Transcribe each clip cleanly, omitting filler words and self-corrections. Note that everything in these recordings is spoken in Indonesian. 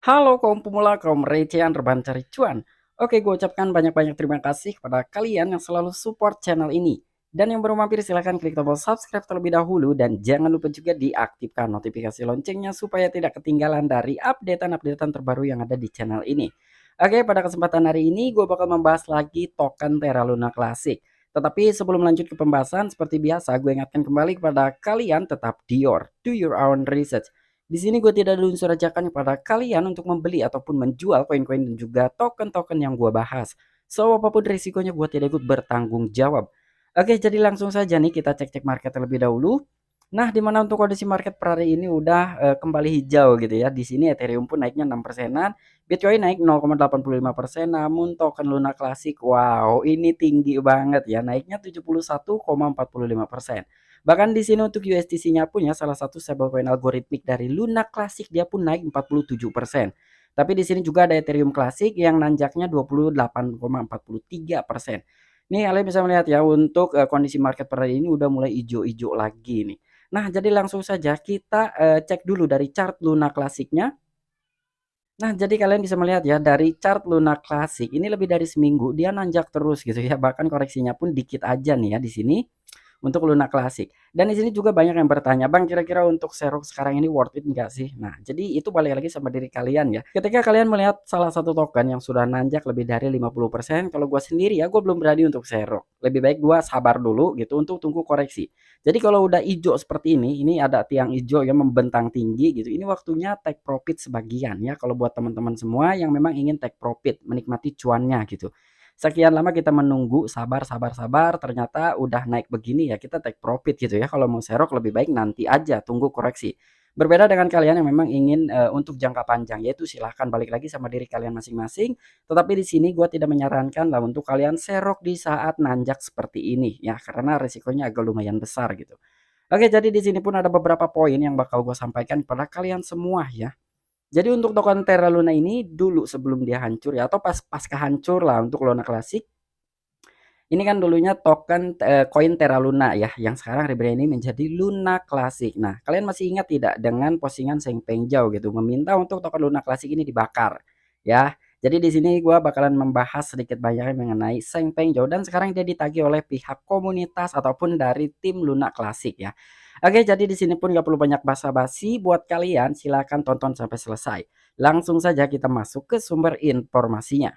Halo kaum pemula, kaum recehan rebahan cari cuan. Oke, gue ucapkan banyak-banyak terima kasih kepada kalian yang selalu support channel ini. Dan yang baru mampir silahkan klik tombol subscribe terlebih dahulu dan jangan lupa juga diaktifkan notifikasi loncengnya supaya tidak ketinggalan dari updatean-updatean terbaru yang ada di channel ini. Oke, pada kesempatan hari ini gue bakal membahas lagi token Terra Luna Classic. Tetapi sebelum lanjut ke pembahasan, seperti biasa gue ingatkan kembali kepada kalian tetap do your own research. Di sini gue tidak ada unsur ajakan kepada kalian untuk membeli ataupun menjual koin-koin dan juga token-token yang gue bahas. So, apapun risikonya gue tidak ikut bertanggung jawab. Oke, jadi langsung saja nih kita cek-cek market terlebih dahulu. Nah, di mana untuk kondisi market per hari ini udah kembali hijau gitu ya. Di sini Ethereum pun naiknya 6 persenan, Bitcoin naik 0,85%, namun token Luna Classic wow, ini tinggi banget ya, naiknya 71,45%. Bahkan di sini untuk USDC-nya pun ya salah satu stablecoin algoritmik dari Luna Classic dia pun naik 47%. Tapi di sini juga ada Ethereum Classic yang nanjaknya 28,43%. Nih kalian bisa melihat ya untuk kondisi market per hari ini udah mulai hijau-hijau lagi nih. Nah, jadi langsung saja kita cek dulu dari chart Luna Classic-nya. Nah, jadi kalian bisa melihat ya dari chart Luna Classic ini lebih dari seminggu dia nanjak terus gitu ya. Bahkan koreksinya pun dikit aja nih ya di sini untuk Luna Classic. Dan di sini juga banyak yang bertanya, "Bang, kira-kira untuk Xerox sekarang ini worth it enggak sih?" Nah, jadi itu balik lagi sama diri kalian ya. Ketika kalian melihat salah satu token yang sudah nanjak lebih dari 50%, kalau gua sendiri ya gua belum berani untuk Xerox. Lebih baik gua sabar dulu gitu untuk tunggu koreksi. Jadi kalau udah hijau seperti ini ada tiang hijau yang membentang tinggi gitu. Ini waktunya take profit sebagian ya kalau buat teman-teman semua yang memang ingin take profit, menikmati cuannya gitu. Sekian lama kita menunggu, sabar sabar sabar, ternyata udah naik begini ya kita take profit gitu ya. Kalau mau serok lebih baik nanti aja, tunggu koreksi. Berbeda dengan kalian yang memang ingin untuk jangka panjang, yaitu silahkan balik lagi sama diri kalian masing-masing. Tetapi di sini gue tidak menyarankan lah untuk kalian serok di saat nanjak seperti ini ya, karena risikonya agak lumayan besar gitu. Oke, jadi di sini pun ada beberapa poin yang bakal gue sampaikan kepada kalian semua ya. Jadi untuk token Terra Luna ini dulu sebelum dia hancur ya atau pasca hancur lah untuk Luna Classic. Ini kan dulunya token koin Terra Luna ya yang sekarang rebranding menjadi Luna Classic. Nah, kalian masih ingat tidak dengan postingan Seng Pengjau gitu meminta untuk token Luna Classic ini dibakar ya. Jadi di sini gua bakalan membahas sedikit banyak mengenai Seng Pengjau dan sekarang dia ditagih oleh pihak komunitas ataupun dari tim Luna Classic ya. Oke, jadi di sini pun gak perlu banyak basa-basi buat kalian, silahkan tonton sampai selesai. Langsung saja kita masuk ke sumber informasinya.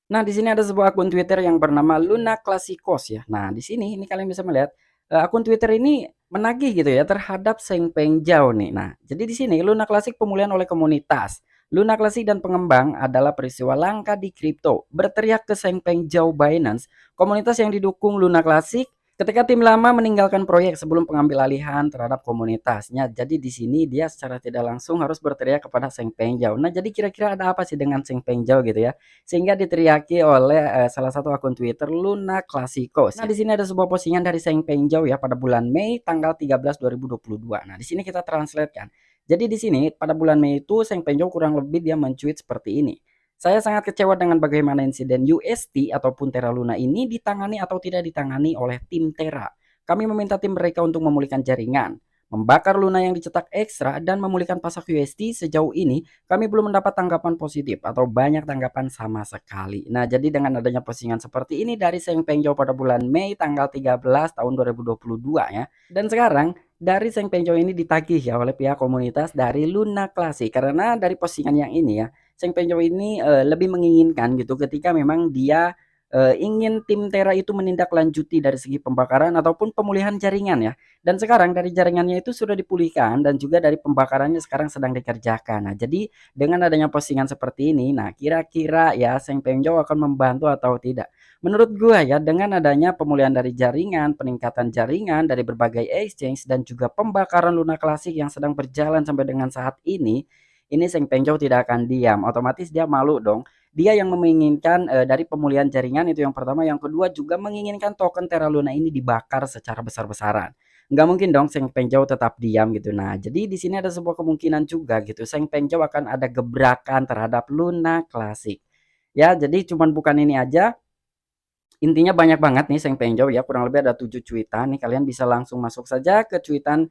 Nah, di sini ada sebuah akun Twitter yang bernama Luna Classicos ya. Nah, di sini ini kalian bisa melihat akun Twitter ini menagih gitu ya terhadap Seng Pengjau nih. Nah, jadi di sini Luna Classic pemulihan oleh komunitas. Luna Classic dan pengembang adalah peristiwa langka di kripto. Berteriak ke Seng Pengjau Binance, komunitas yang didukung Luna Classic ketika tim lama meninggalkan proyek sebelum pengambil alihan terhadap komunitasnya. Jadi di sini dia secara tidak langsung harus berteriak kepada Seng Pengjau. Nah, jadi kira-kira ada apa sih dengan Seng Pengjau gitu ya? Sehingga diteriaki oleh salah satu akun Twitter Luna Classicos. Nah, di sini ada sebuah postingan dari Seng Pengjau ya pada bulan Mei tanggal 13 2022. Nah, di sini kita translate kan. Jadi di sini pada bulan Mei itu Seng Pengjau kurang lebih dia mencuit seperti ini. Saya sangat kecewa dengan bagaimana insiden UST ataupun Terra Luna ini ditangani atau tidak ditangani oleh tim Terra. Kami meminta tim mereka untuk memulihkan jaringan, membakar Luna yang dicetak ekstra, dan memulihkan pasak UST. Sejauh ini kami belum mendapat tanggapan positif atau banyak tanggapan sama sekali. Nah, jadi dengan adanya postingan seperti ini dari Seng Pengjau pada bulan Mei tanggal 13 tahun 2022 ya. Dan sekarang dari Seng Pengjau ini ditagih ya oleh pihak komunitas dari Luna Classic karena dari postingan yang ini ya Seng Pengjau ini lebih menginginkan gitu ketika memang dia ingin tim Terra itu menindaklanjuti dari segi pembakaran ataupun pemulihan jaringan ya. Dan sekarang dari jaringannya itu sudah dipulihkan dan juga dari pembakarannya sekarang sedang dikerjakan. Nah, jadi dengan adanya postingan seperti ini, nah kira-kira ya Seng Pengjau akan membantu atau tidak? Menurut gua ya dengan adanya pemulihan dari jaringan, peningkatan jaringan dari berbagai exchange dan juga pembakaran Luna Classic yang sedang berjalan sampai dengan saat ini Seng Pengjau tidak akan diam. Otomatis dia malu dong. Dia yang menginginkan dari pemulihan jaringan itu yang pertama, yang kedua juga menginginkan token Terra Luna ini dibakar secara besar-besaran. Nggak mungkin dong Seng Pengjau tetap diam gitu. Nah, jadi di sini ada sebuah kemungkinan juga gitu. Seng Pengjau akan ada gebrakan terhadap Luna Classic. Ya, jadi cuman bukan ini aja. Intinya banyak banget nih Seng Pengjau ya, kurang lebih ada 7 cuitan nih, kalian bisa langsung masuk saja ke cuitan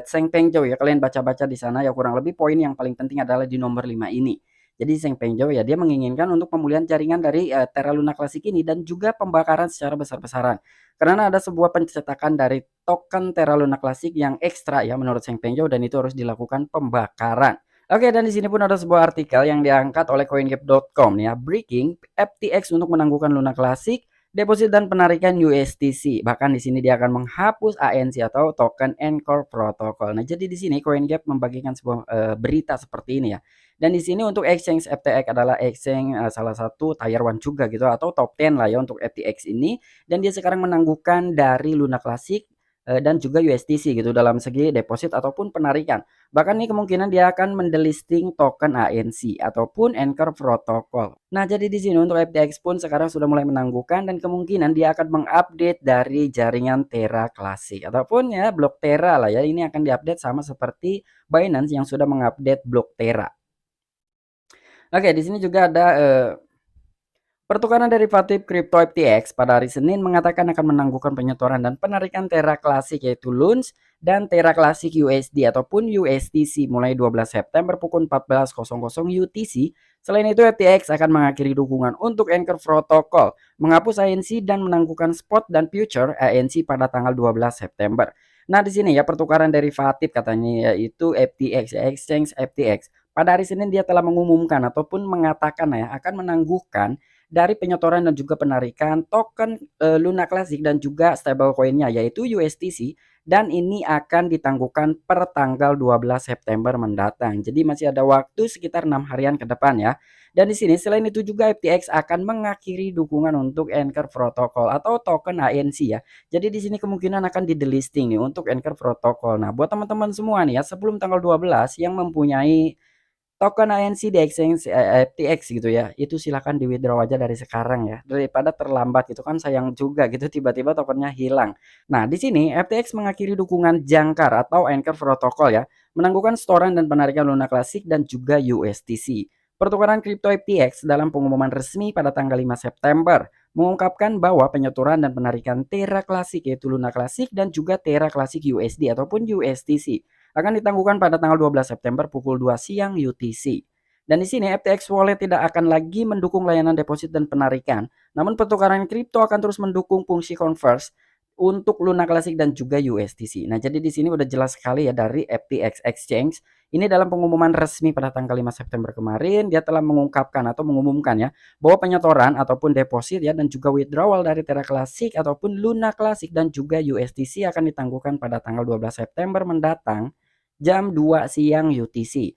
Seng Pengjau ya, kalian baca-baca di sana ya, kurang lebih poin yang paling penting adalah di nomor 5 ini. Jadi Seng Pengjou ya dia menginginkan untuk pemulihan jaringan dari Terra Luna Classic ini dan juga pembakaran secara besar-besaran. Karena ada sebuah pencetakan dari token Terra Luna Classic yang ekstra ya menurut Seng Pengjou dan itu harus dilakukan pembakaran. Oke, dan di sini pun ada sebuah artikel yang diangkat oleh coingate.com ya, breaking FTX untuk menangguhkan Luna Classic, deposit dan penarikan USDC. Bahkan di sini dia akan menghapus ANC atau token Anchor Protocol. Nah, jadi di sini CoinGap membagikan sebuah berita seperti ini ya. Dan di sini untuk exchange FTX adalah exchange salah satu tier 1 juga gitu atau top 10 lah ya untuk FTX ini dan dia sekarang menangguhkan dari Luna Classic dan juga USDC gitu dalam segi deposit ataupun penarikan. Bahkan nih kemungkinan dia akan mendelisting token ANC ataupun Anchor Protocol. Nah, jadi di sini untuk FTX pun sekarang sudah mulai menangguhkan dan kemungkinan dia akan mengupdate dari jaringan Terra Classic ataupun ya blok Terra lah ya. Ini akan diupdate sama seperti Binance yang sudah mengupdate blok Terra. Oke, di sini juga ada pertukaran derivatif kripto FTX pada hari Senin mengatakan akan menangguhkan penyetoran dan penarikan Terra Classic yaitu LUNS dan Terra Classic USD ataupun USDC mulai 12 September pukul 14.00 UTC. Selain itu FTX akan mengakhiri dukungan untuk Anchor Protocol, menghapus ANC dan menangguhkan spot dan future ANC pada tanggal 12 September. Nah, di sini ya pertukaran derivatif katanya yaitu FTX, Exchange FTX. Pada hari Senin dia telah mengumumkan ataupun mengatakan ya akan menangguhkan dari penyetoran dan juga penarikan token Luna Classic dan juga stablecoin-nya yaitu USDC dan ini akan ditangguhkan per tanggal 12 September mendatang. Jadi masih ada waktu sekitar 6 harian ke depan ya. Dan di sini selain itu juga FTX akan mengakhiri dukungan untuk Anchor Protocol atau token ANC ya. Jadi di sini kemungkinan akan di delisting nih untuk Anchor Protocol. Nah, buat teman-teman semua nih ya sebelum tanggal 12 yang mempunyai token ANC di exchange FTX gitu ya, itu silakan di withdraw aja dari sekarang ya, daripada terlambat gitu kan sayang juga gitu tiba-tiba tokennya hilang. Nah, di sini FTX mengakhiri dukungan Jangkar atau Anchor Protocol ya, menangguhkan setoran dan penarikan Luna Classic dan juga USDC. Pertukaran kripto FTX dalam pengumuman resmi pada tanggal 5 September mengungkapkan bahwa penyetoran dan penarikan Terra Classic yaitu Luna Classic dan juga Terra Classic USD ataupun USDC akan ditangguhkan pada tanggal 12 September pukul 2 siang UTC. Dan di sini FTX Wallet tidak akan lagi mendukung layanan deposit dan penarikan, namun pertukaran kripto akan terus mendukung fungsi Converse untuk Luna Classic dan juga USDC. Nah, jadi di sini udah jelas sekali ya dari FTX Exchange. Ini dalam pengumuman resmi pada tanggal 5 September kemarin, dia telah mengungkapkan atau mengumumkan ya, bahwa penyetoran ataupun deposit ya dan juga withdrawal dari Terra Classic ataupun Luna Classic dan juga USDC akan ditangguhkan pada tanggal 12 September mendatang jam 2 siang UTC.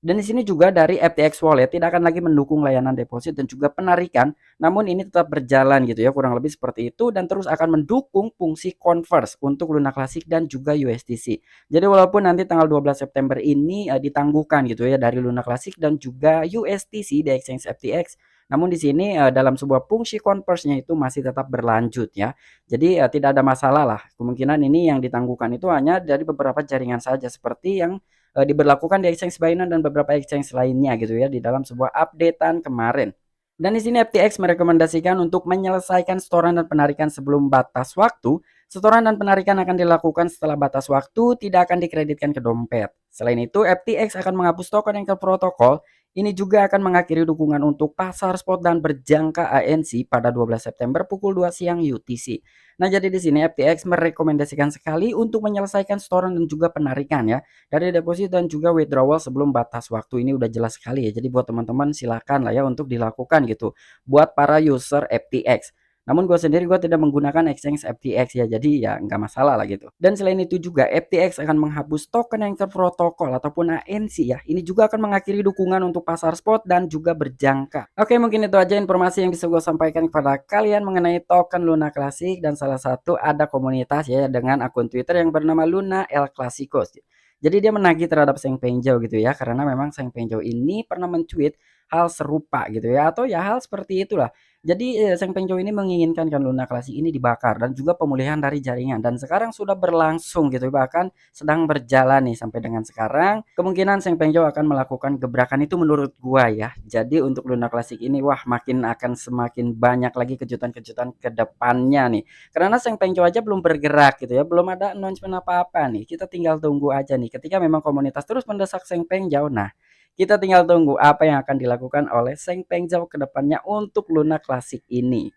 Dan di sini juga dari FTX Wallet tidak akan lagi mendukung layanan deposit dan juga penarikan, namun ini tetap berjalan gitu ya, kurang lebih seperti itu dan terus akan mendukung fungsi Converse untuk Luna Classic dan juga USDC. Jadi walaupun nanti tanggal 12 September ini ditangguhkan gitu ya dari Luna Classic dan juga USDC di exchange FTX, namun di sini dalam sebuah fungsi Converse-nya itu masih tetap berlanjut ya. Jadi tidak ada masalah lah. Kemungkinan ini yang ditangguhkan itu hanya dari beberapa jaringan saja seperti yang diberlakukan di exchange Binance dan beberapa exchange lainnya gitu ya di dalam sebuah updatean kemarin. Dan di sini FTX merekomendasikan untuk menyelesaikan setoran dan penarikan sebelum batas waktu. Setoran dan penarikan akan dilakukan setelah batas waktu, tidak akan dikreditkan ke dompet. Selain itu, FTX akan menghapus token Anchor Protocol. Ini juga akan mengakhiri dukungan untuk pasar spot dan berjangka ANC pada 12 September pukul 2 siang UTC. Nah, jadi di sini FTX merekomendasikan sekali untuk menyelesaikan setoran dan juga penarikan ya dari deposit dan juga withdrawal sebelum batas waktu. Ini udah jelas sekali ya. Jadi buat teman-teman silakan lah ya untuk dilakukan gitu buat para user FTX. Namun gue sendiri gue tidak menggunakan exchange FTX ya, jadi ya nggak masalah lah gitu. Dan selain itu juga FTX akan menghapus token Anchor Protocol ataupun ANC ya. Ini juga akan mengakhiri dukungan untuk pasar spot dan juga berjangka. Oke, mungkin itu aja informasi yang bisa gue sampaikan kepada kalian mengenai token Luna Classic dan salah satu ada komunitas ya dengan akun Twitter yang bernama Luna El Clasicos. Jadi dia menagih terhadap Seng Pengjou gitu ya, karena memang Seng Pengjou ini pernah mencuit hal serupa gitu ya, atau ya hal seperti itulah. Jadi Seng Pengjou ini menginginkan kan Luna Classic ini dibakar dan juga pemulihan dari jaringan dan sekarang sudah berlangsung gitu bahkan sedang berjalan nih sampai dengan sekarang. Kemungkinan Seng Pengjou akan melakukan gebrakan itu menurut gua ya. Jadi untuk Luna Classic ini wah makin akan semakin banyak lagi kejutan-kejutan ke depannya nih. Karena Seng Pengjou aja belum bergerak gitu ya, belum ada announcement apa-apa nih. Kita tinggal tunggu aja nih ketika memang komunitas terus mendesak Seng Pengjou. Nah, Kita tinggal tunggu apa yang akan dilakukan oleh Zheng Pengzhou ke depannya untuk Luna Classic ini.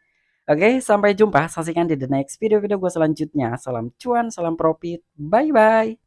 Oke, sampai jumpa. Saksikan di the next video-video gue selanjutnya. Salam cuan, salam profit. Bye-bye.